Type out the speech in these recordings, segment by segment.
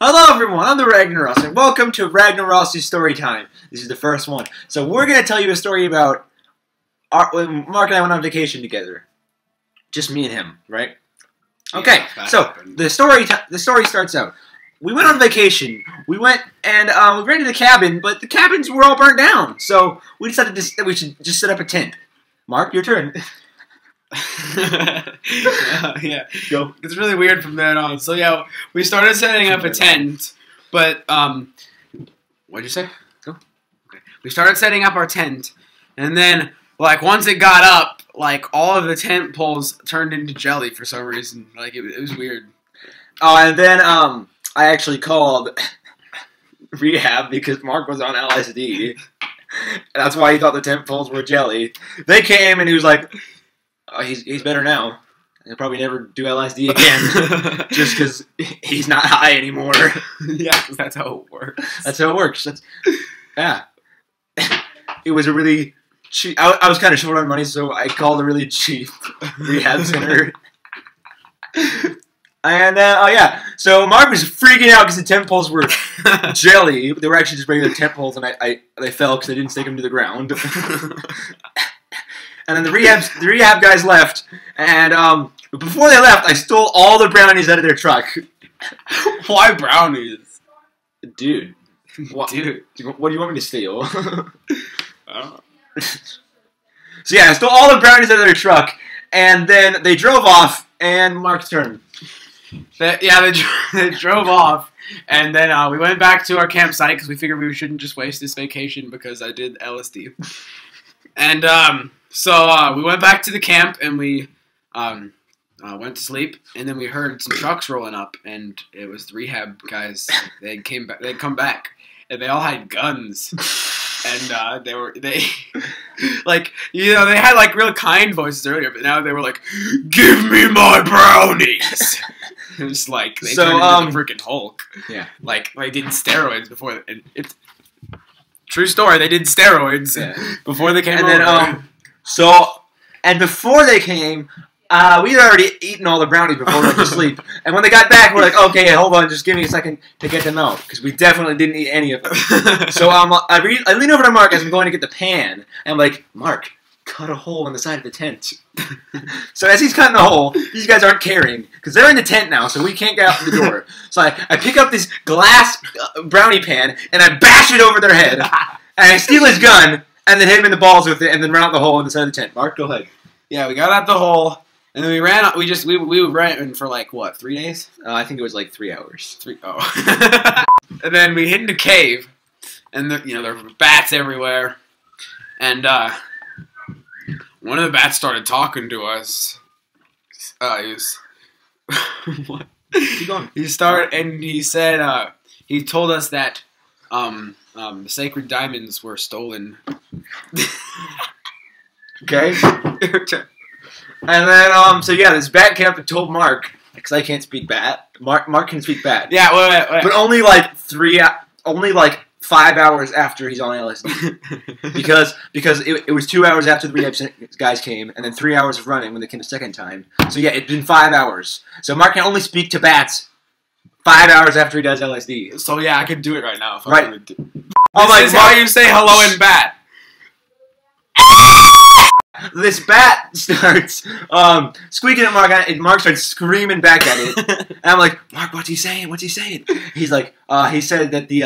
Hello everyone, I'm the Ragnaross, and welcome to Ragnaross' story time. This is the first one. So we're going to tell you a story about when Mark and I went on vacation together. Just me and him, right? Okay, yeah, so the story starts out. We went on vacation. We went and we rented a cabin, but the cabins were all burnt down. So we decided that we should just set up a tent. Mark, your turn. Yeah. Go. It's really weird from then on. So yeah, we started setting up a tent, but what'd you say? Go. Okay. We started setting up our tent, and then like once it got up, like all of the tent poles turned into jelly for some reason. Like it was weird. Oh, and then I actually called rehab because Mark was on LSD. That's why he thought the tent poles were jelly. They came and he was like, oh, he's better now. He'll probably never do LSD again just because he's not high anymore. Yeah, because that's how it works. That's how it works. Yeah. It was a really cheap... I was kind of short on money, so I called a really cheap rehab center. And, oh yeah, so Mark was freaking out because the tent poles were jelly. They were actually just regular tent poles, and they fell because I didn't stake them to the ground. And then the rehab guys left, and before they left, I stole all the brownies out of their truck. Why brownies? Dude. Dude. What do you want me to steal? I don't know. So yeah, I stole all the brownies out of their truck, and then they drove off, and Mark's turn. They drove off, and then we went back to our campsite because we figured we shouldn't just waste this vacation because I did LSD. And so we went back to the camp, and we went to sleep, and then we heard some trucks rolling up, and it was the rehab guys. They'd come back, and they all had guns. And they like, you know, they had like real kind voices earlier, but now they were like, "Give me my brownies." It was like they turned into the freaking Hulk. Yeah, like they did steroids before. And it's true story. They did steroids before they came. And over. Then before they came, we had already eaten all the brownies before we went to sleep. And when they got back, we're like, okay, hold on, just give me a second to get them out. Because we definitely didn't eat any of them. So I lean over to Mark as I'm going to get the pan. And I'm like, Mark, cut a hole in the side of the tent. So as he's cutting the hole, these guys aren't caring. Because they're in the tent now, so we can't get out the door. So I pick up this glass brownie pan, and I bash it over their head. And I steal his gun, and then hit him in the balls with it, and then run out the hole in the side of the tent. Mark, go ahead. Yeah, we got out the hole. And then we ran. We ran for like what, 3 days? I think it was like 3 hours. And then we hid in a cave, and there were bats everywhere. And one of the bats started talking to us. He was what? Keep going. He said he told us that the sacred diamonds were stolen. Okay. And then, so yeah, this bat captain told Mark, because I can't speak bat. Mark can speak bat. Yeah, wait. But only like 5 hours after he's on LSD. because it was 2 hours after the rehab guys came, and then 3 hours of running when they came the second time. So yeah, it's been 5 hours. So Mark can only speak to bats 5 hours after he does LSD. So yeah, I could do it right now if I right. wanted to. This is how you say hello in bat. This bat starts squeaking at Mark, and Mark starts screaming back at it. And I'm like, Mark, what's he saying? What's he saying? He's like, he said that the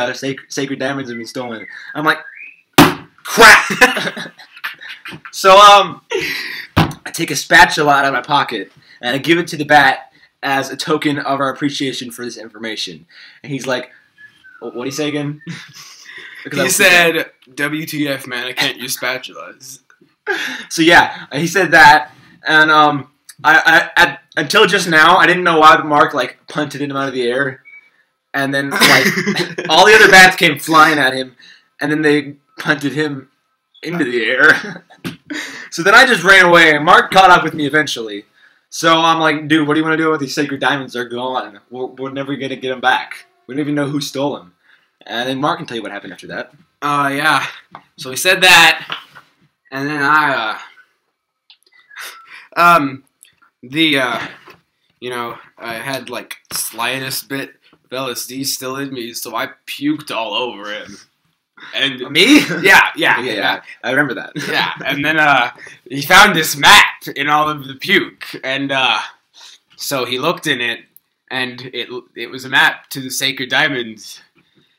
sacred diamonds have been stolen. I'm like, crap! So, I take a spatula out of my pocket, and I give it to the bat as a token of our appreciation for this information. And he's like, what'd he say again? He said, WTF, man, I can't use spatulas. So yeah, he said that, and I until just now, I didn't know why Mark like punted him out of the air, and then like all the other bats came flying at him, and then they punted him into the air. So then I just ran away, and Mark caught up with me eventually. So I'm like, dude, what do you want to do with these sacred diamonds? They're gone. We're never gonna get them back. We don't even know who stole them. And then Mark can tell you what happened after that. Yeah. So he said that. And then I had like slightest bit LSD's still in me, so I puked all over him. And Me? Yeah. I remember that. Yeah, and then he found this map in all of the puke, and so he looked in it, and it was a map to the Sacred Diamonds,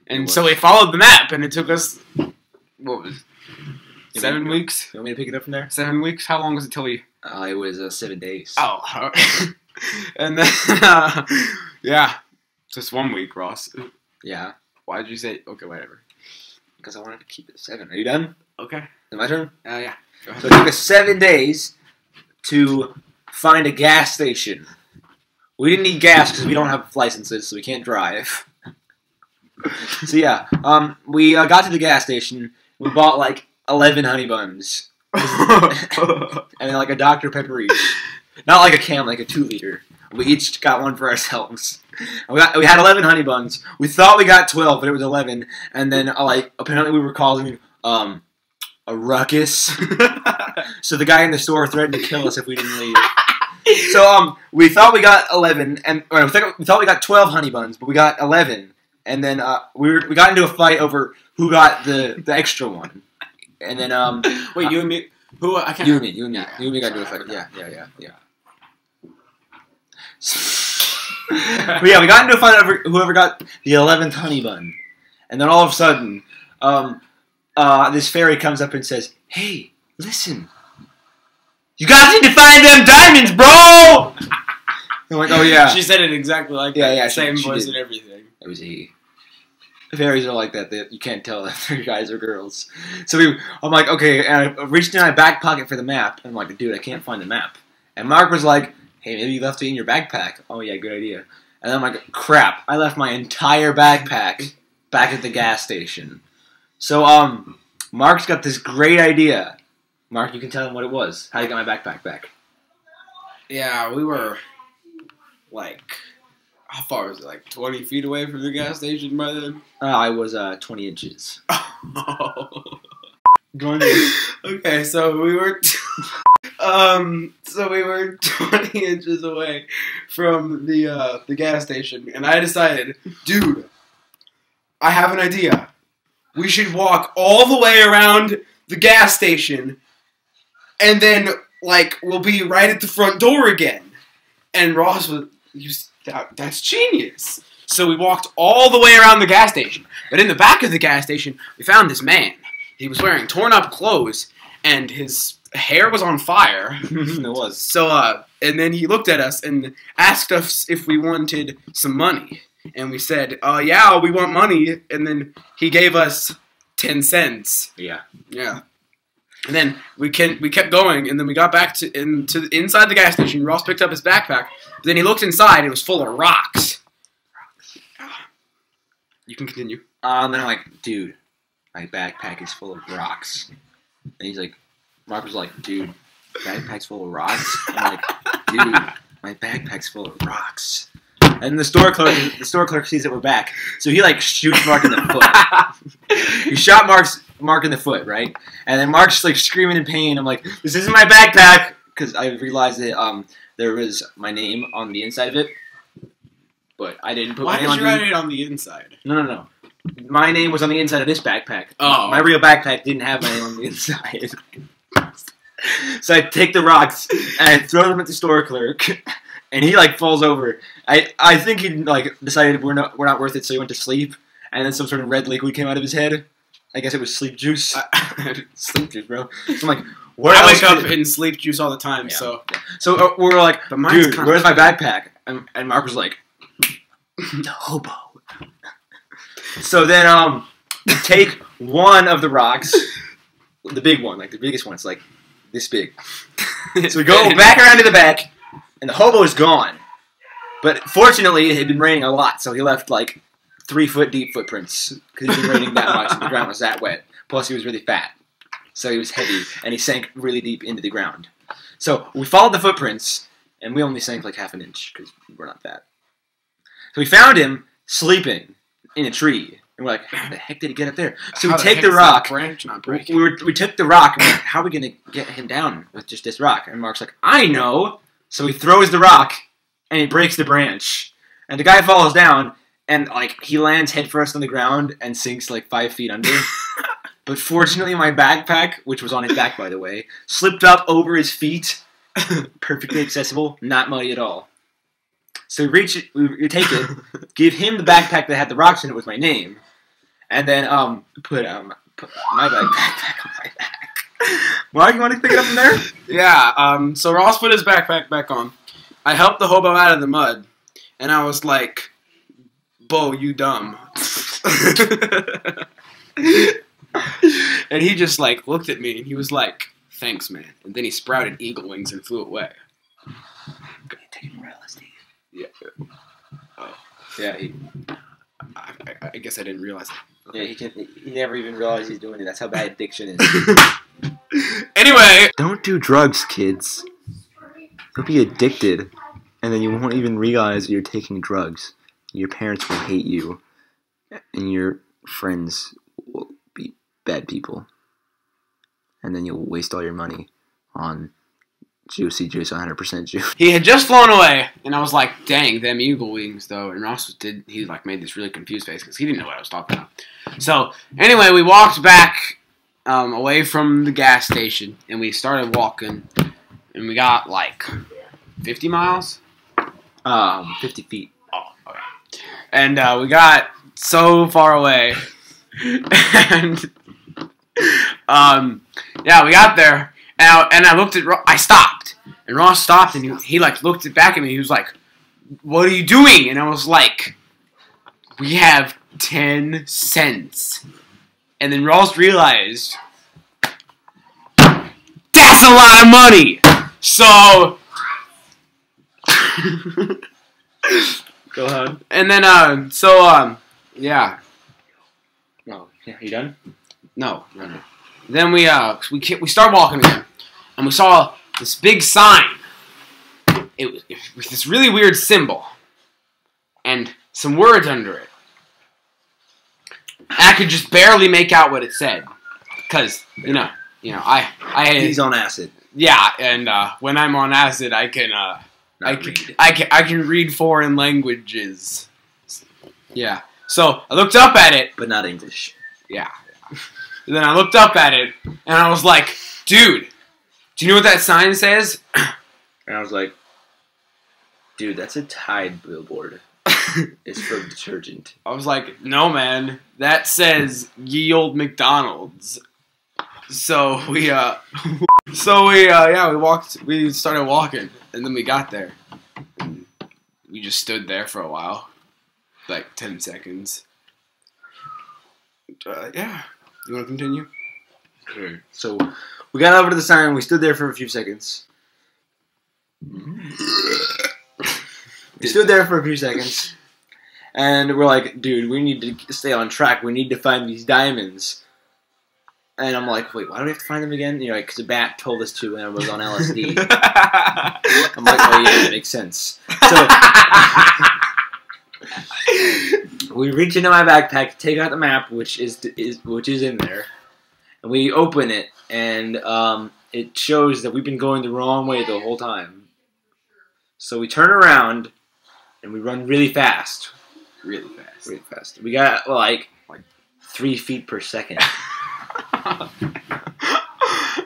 and so we followed the map, and it took us, what was it, 7 weeks? You want me to pick it up from there? 7 weeks? How long was it till we... It was 7 days. Oh, and then, yeah, just 1 week, Ross. Yeah. Why did you say, okay, whatever. Because I wanted to keep it 7. Are you done? Okay. Is it my turn? Yeah. So it took us 7 days to find a gas station. We didn't need gas because we don't have licenses, so we can't drive. So yeah, we got to the gas station. We bought like 11 honey buns. And then like a Dr. Pepper each. Not like a can, like a 2-liter. We each got one for ourselves. We had 11 honey buns. We thought we got 12, but it was 11. And then apparently we were causing a ruckus. So the guy in the store threatened to kill us if we didn't leave. So we thought we got 11, we thought we got 12 honey buns, but we got 11. And then we got into a fight over who got the extra one. And then wait, you and me? Who? I can't. You and me. You and me got into a fight. Yeah. But yeah, we got into a fight over whoever got the 11th honey bun. And then all of a sudden, this fairy comes up and says, "Hey, listen. You guys need to find them diamonds, bro!" I'm like, "Oh yeah." She said it exactly like that. Yeah. Same she voice did. and everything. It was he. Fairies are like that. You can't tell if they're guys or girls. So I'm like, okay, and I reached in my back pocket for the map. And I'm like, dude, I can't find the map. And Mark was like, hey, maybe you left it in your backpack. Oh yeah, good idea. And then I'm like, crap, I left my entire backpack back at the gas station. So Mark's got this great idea. Mark, you can tell him what it was. How you got my backpack back? Yeah, we were like, how far was it? Like 20 feet away from the gas station by then? I was 20 inches. Okay, so we were 20 inches away from the gas station, and I decided, dude, I have an idea. We should walk all the way around the gas station, and then we'll be right at the front door again. And Ross was, that's genius. So we walked all the way around the gas station, but in the back of the gas station, we found this man. He was wearing torn up clothes, and his hair was on fire. It was. So, and then he looked at us and asked us if we wanted some money. And we said, yeah, we want money. And then he gave us 10 cents. Yeah. Yeah. And then we kept going, and then we got back inside the gas station. Ross picked up his backpack. But then he looked inside, and it was full of rocks. You can continue. And I'm like, dude, my backpack is full of rocks. And he's like, Mark was like, dude, backpack's full of rocks? I'm like, dude, my backpack's full of rocks. And the store clerk sees that we're back. So he shoots Mark in the foot. He shot Mark in the foot, right? And then Mark's screaming in pain. I'm like, this isn't my backpack, because I realized that there was my name on the inside of it. But I didn't put my name on. Why did you write it on the inside? No. My name was on the inside of this backpack. Oh. My real backpack didn't have my name on the inside. So I take the rocks and I throw them at the store clerk, and he falls over. I think he decided we're not worth it, so he went to sleep, and then some sort of red liquid came out of his head. I guess it was sleep juice. Sleep juice, bro. So I'm like, what I else wake up in sleep juice all the time, yeah. so. So we're like, dude, where's my funny. backpack? And Mark was like, the hobo. So then we take one of the rocks, the big one, the biggest one. It's this big. So we go back around to the back, and the hobo is gone. But fortunately, it had been raining a lot, so he left 3-foot deep footprints because it had been raining that much, and the ground was that wet. Plus, he was really fat, so he was heavy, and he sank really deep into the ground. So we followed the footprints, and we only sank half an inch because we're not fat. So we found him sleeping in a tree. And we're like, how the heck did he get up there? So we take the rock. Branch not breaking? We took the rock, and we're like, how are we going to get him down with just this rock? And Mark's like, I know. So he throws the rock, and he breaks the branch. And the guy falls down, and like he lands headfirst on the ground and sinks like 5 feet under. But fortunately, my backpack, which was on his back by the way, slipped up over his feet, perfectly accessible, not muddy at all. So we reach it, we take it, give him the backpack that had the rocks in it with my name, and then put my backpack on my back. Mark, you want to pick it up from there? Yeah. So Ross put his backpack back on. I helped the hobo out of the mud, and I was like, "Bo, you dumb." And he just like looked at me, and he was like, "Thanks, man." And then he sprouted eagle wings and flew away. Okay, take more LSD. Yeah. Oh. Yeah. I guess I didn't realize that. Okay. Yeah, he never even realized he's doing it. That's how bad addiction is. Anyway. Don't do drugs, kids. You'll be addicted, and then you won't even realize you're taking drugs. Your parents will hate you, and your friends will be bad people. And then you'll waste all your money on juicy juice, 100% juice. He had just flown away, and I was like, "Dang, them eagle wings, though." And Ross he like made this really confused face because he didn't know what I was talking about. So anyway, we walked back away from the gas station, and we started walking, and we got like 50 miles. 50 feet. Oh, okay. And we got so far away, and yeah, we got there. And I looked at I stopped, and Ross stopped, and he like looked back at me. He was like, "What are you doing?" And I was like, "We have 10 cents." And then Ross realized that's a lot of money. So go ahead. And then yeah. Oh, yeah, you done? No. Then we start walking again, and we saw this big sign. It was this really weird symbol, and some words under it. And I could just barely make out what it said, because you know, I He's on acid. Yeah, and when I'm on acid, I can read foreign languages. Yeah. So I looked up at it, but not English. Yeah. And then I looked up at it, and I was like, "Dude, do you know what that sign says?" And I was like, "Dude, that's a Tide billboard. It's for detergent." I was like, "No, man, that says ye old McDonald's." So we started walking, and then we got there. And we just stood there for a while, like 10 seconds. Yeah. You want to continue? Sure. So we got over to the sign. We stood there for a few seconds. We stood there for a few seconds, and we're like, "Dude, we need to stay on track. We need to find these diamonds." And I'm like, "Wait, why do we have to find them again?" You know, because the bat told us to when I was on LSD. I'm like, "Oh yeah, that makes sense." So we reach into my backpack, take out the map, which is in there, and we open it, and it shows that we've been going the wrong way the whole time. So we turn around, and we run really fast. Really fast. Really fast. We got like 3 feet per second.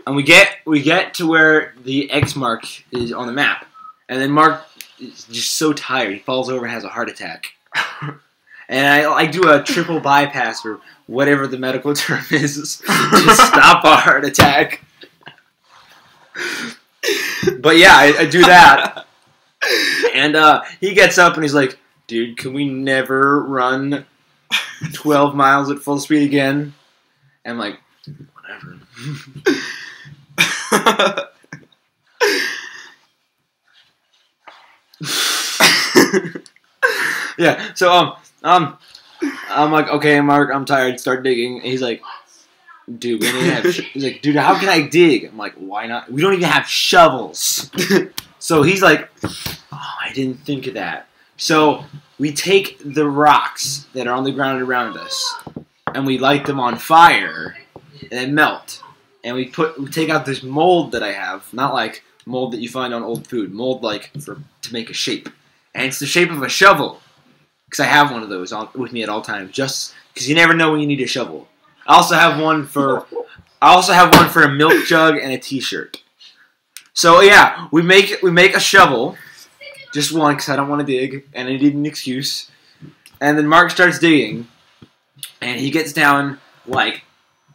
And we get to where the X mark is on the map, and then Mark is just so tired he falls over and has a heart attack. And I do a triple bypass or whatever the medical term is to stop a heart attack. But yeah, I do that. And he gets up and he's like, "Dude, can we never run 12 miles at full speed again?" And I'm like, "Whatever." Yeah, so I'm like, "Okay, Mark, I'm tired. Start digging." And he's like, "Dude, we don't even have." He's like, "Dude, how can I dig?" I'm like, "Why not? We don't even have shovels." So he's like, "Oh, I didn't think of that." So we take the rocks that are on the ground around us, and we light them on fire, and they melt. And we take out this mold that I have, not like mold that you find on old food, mold like to make a shape, and it's the shape of a shovel. because I have one of those with me at all times, just because you never know when you need a shovel. I also have one for a milk jug and a T-shirt. So yeah, we make a shovel, just one because I don't want to dig, and I need an excuse. And then Mark starts digging, and he gets down like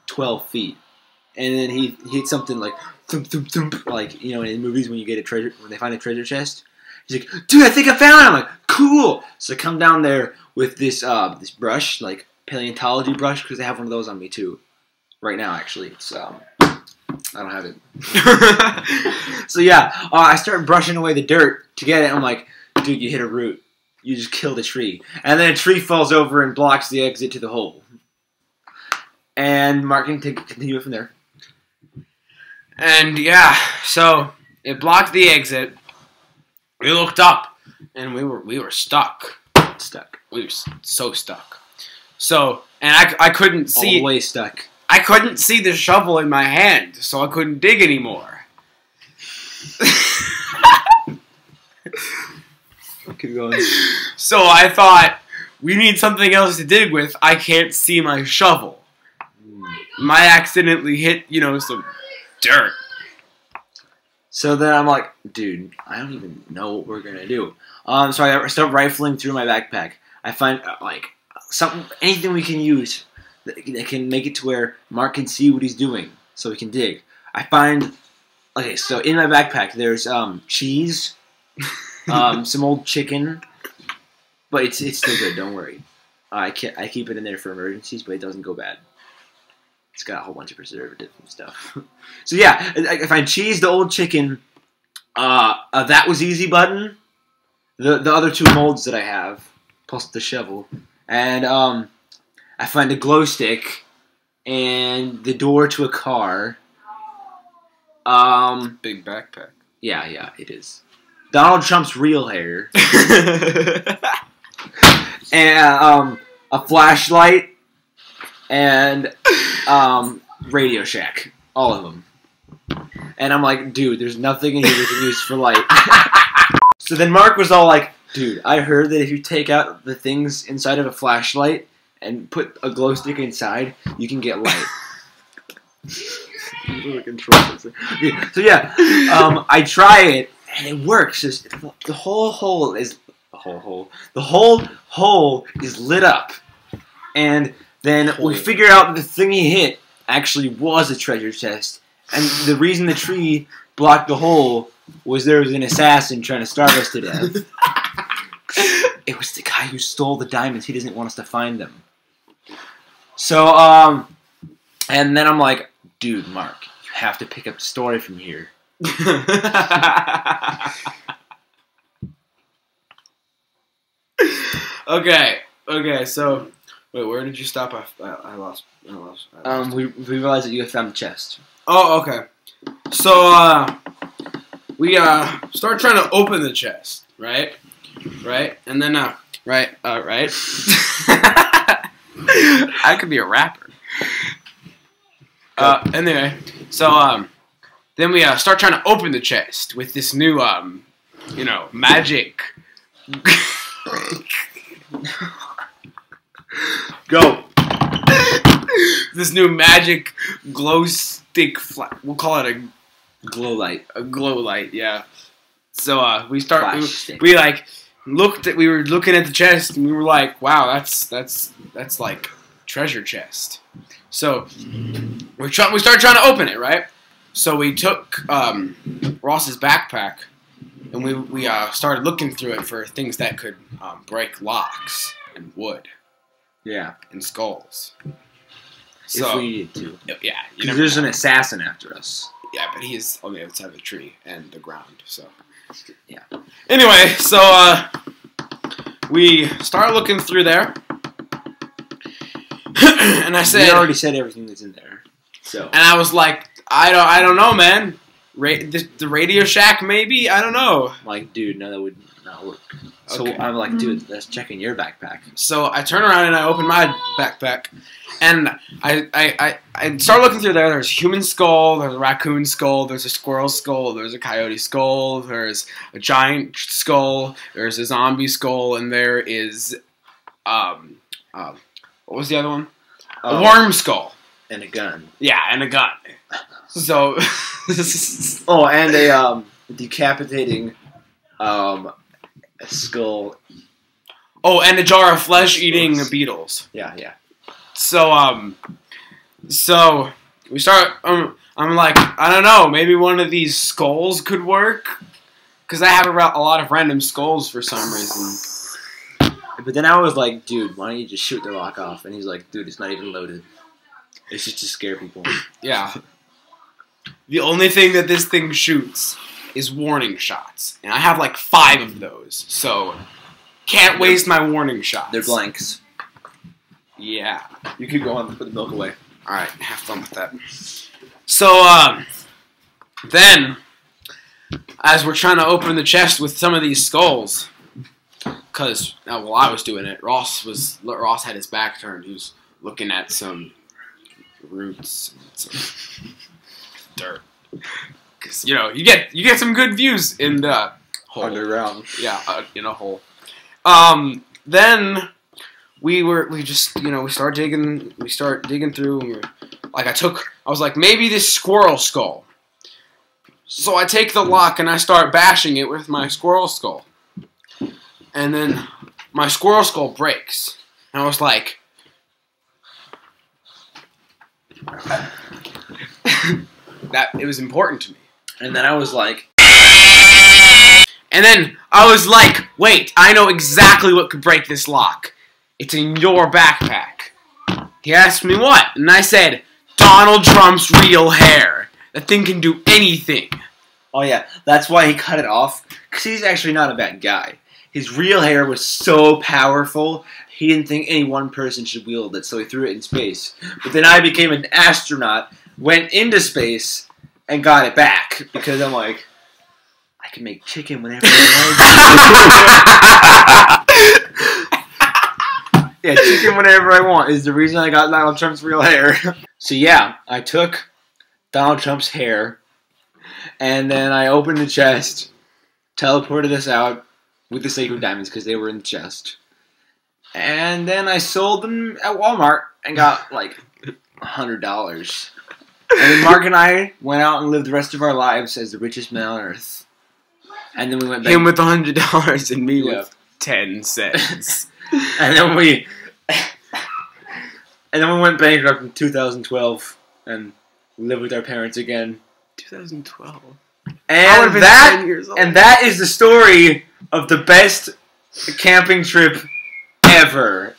12 feet, and then he hits something like thump thump thump, like in movies when they find a treasure chest. He's like, dude, I think I found it. I'm like, cool. So I come down there with this brush, like paleontology brush, because I have one of those on me too, right now actually. It's I don't have it. So yeah, I start brushing away the dirt to get it. I'm like, dude, you hit a root. You just killed a tree. And then a tree falls over and blocks the exit to the hole. And Mark can continue it from there. And yeah, so it blocked the exit. We looked up, and we were stuck. We were so stuck. So, and I couldn't see. All the way stuck. I couldn't see the shovel in my hand, so I couldn't dig anymore. Keep going. So I thought, we need something else to dig with. I can't see my shovel. I accidentally hit, some dirt. So then I'm like, dude, I don't even know what we're gonna do. So I start rifling through my backpack. I find anything we can use that can make it to where Mark can see what he's doing, so we can dig. I find so in my backpack there's cheese, some old chicken, but it's still good. Don't worry. I keep it in there for emergencies, but it doesn't go bad. It's got a whole bunch of preservatives and stuff. So yeah, I find cheese, the old chicken, that was easy button, the other two molds that I have, plus the shovel, and I find a glow stick, and the door to a car. Big backpack. Yeah, it is. Donald Trump's real hair. And a flashlight. And Radio Shack. All of them. And I'm like, dude, there's nothing in here we can use for light. So then Mark was all like, dude, I heard that if you take out the things inside of a flashlight and put a glow stick inside, you can get light. So yeah, I try it and it works. The whole hole is lit up, and then we figure out that the thing he hit actually was a treasure chest, and the reason the tree blocked the hole was there was an assassin trying to starve us to death. It was the guy who stole the diamonds. He doesn't want us to find them. So and then I'm like, dude, Mark, you have to pick up the story from here. Okay, so wait, where did you stop? I lost. We realized that you had found the chest. Oh, okay. So we start trying to open the chest, right, and then right. I could be a rapper. Anyway, so then we start trying to open the chest with this new magic. Go. This new magic glow stick. We'll call it a glow light. A glow light, yeah. So we start. We were looking at the chest and we were like, wow, that's like treasure chest. So we started trying to open it, right? So we took Ross's backpack and we started looking through it for things that could break locks and wood. Yeah. And skulls. So, if we needed to. Yeah. Because there's an assassin after us. Yeah, but he's on the other side of the tree and the ground, so. Yeah. Anyway, so we started looking through there. And I said... We already said everything that's in there. So. And I was like, I don't know, man. The Radio Shack, maybe? I don't know. Like, dude, no, that would not work. So okay. I'm like, dude, let's check in your backpack. So I turn around and I open my backpack, and I start looking through there. There's a human skull, there's a raccoon skull, there's a squirrel skull, there's a coyote skull, there's a giant skull, there's a zombie skull, and there is what was the other one? Oh, A worm skull. and a gun. Yeah, and a gun. So. Oh, and a decapitating skull. Oh, and a jar of flesh-eating beetles. Yeah. So we start. I'm like, I don't know. Maybe one of these skulls could work, because I have a lot of random skulls for some reason. But then I was like, dude, why don't you just shoot the lock off? And he's like, dude, it's not even loaded. It's just to scare people. Yeah. The only thing that this thing shoots is warning shots, and I have like 5 of those. So can't waste my warning shots. They're blanks. Yeah. You could go on and put the milk away. Alright, have fun with that. So, then, as we're trying to open the chest with some of these skulls, because, while I was doing it, Ross had his back turned. He was looking at some roots and some dirt. Because, you get some good views in the hole. Underground. Yeah, in a hole. Then we start digging through, and I was like, maybe this squirrel skull. So I take the lock and I start bashing it with my squirrel skull. And then my squirrel skull breaks. And I was like, that it was important to me. And then I was like, wait, I know exactly what could break this lock. It's in your backpack. He asked me what, and I said, Donald Trump's real hair. That thing can do anything. oh yeah, that's why he cut it off. Because he's actually not a bad guy. His real hair was so powerful, he didn't think any one person should wield it, so he threw it in space. But then I became an astronaut, went into space, and got it back. Because I'm like, I can make chicken whenever I want. Yeah, chicken whenever I want is the reason I got Donald Trump's real hair. So yeah, I took Donald Trump's hair, and then I opened the chest, teleported us out with the sacred diamonds because they were in the chest. And then I sold them at Walmart and got like $100. And then Mark and I went out and lived the rest of our lives as the richest man on earth. And then we went back. Him with $100 and me with 10 cents. And then we went bankrupt in 2012 and lived with our parents again. 2012. And that is the story of the best camping trip ever.